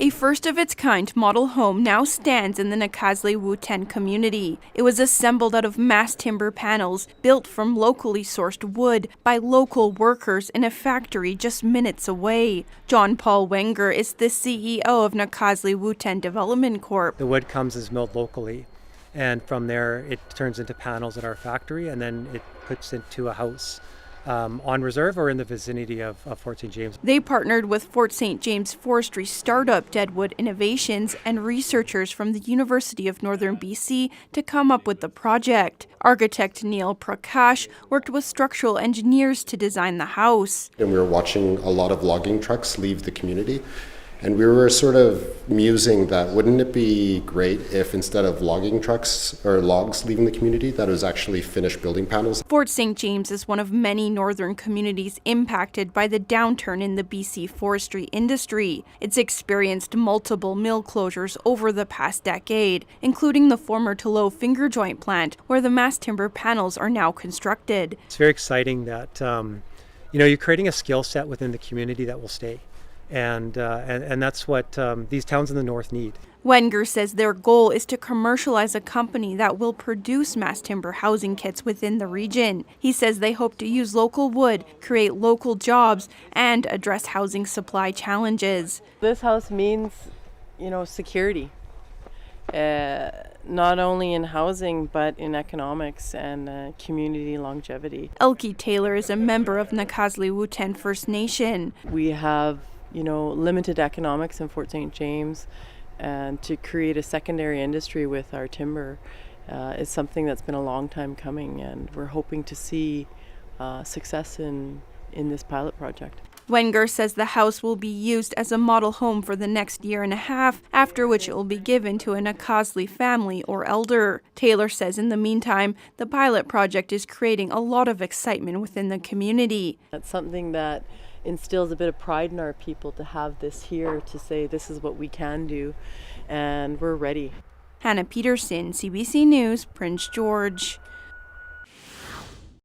A first-of-its-kind model home now stands in the Nakasli-Wooten community. It was assembled out of mass timber panels built from locally sourced wood by local workers in a factory just minutes away. John Paul Wenger is the CEO of Nakasli-Wooten Development Corp. The wood comes as milled locally, and from there it turns into panels at our factory, and then it puts into a house on reserve or in the vicinity of Fort St. James. They partnered with Fort St. James forestry startup Deadwood Innovations and researchers from the University of Northern BC to come up with the project. Architect Neil Prakash worked with structural engineers to design the house. And we were watching a lot of logging trucks leave the community. And we were sort of musing that wouldn't it be great if instead of logging trucks or logs leaving the community, that it was actually finished building panels. Fort St. James is one of many northern communities impacted by the downturn in the BC forestry industry. It's experienced multiple mill closures over the past decade, including the former Tullow finger joint plant, where the mass timber panels are now constructed. It's very exciting that you're creating a skill set within the community that will stay. And that's what these towns in the north need. Wenger says their goal is to commercialize a company that will produce mass timber housing kits within the region. He says they hope to use local wood, create local jobs, and address housing supply challenges. This house means, security, not only in housing, but in economics and community longevity. Elkie Taylor is a member of Nakasli-Wooten First Nation. We have limited economics in Fort St. James, and to create a secondary industry with our timber is something that's been a long time coming, and we're hoping to see success in this pilot project. Wenger says the house will be used as a model home for the next year and a half, after which it will be given to a Nakasli family or elder. Taylor says in the meantime, the pilot project is creating a lot of excitement within the community. That's something that instills a bit of pride in our people to have this here, to say this is what we can do, and we're ready. Hannah Peterson, CBC News, Prince George.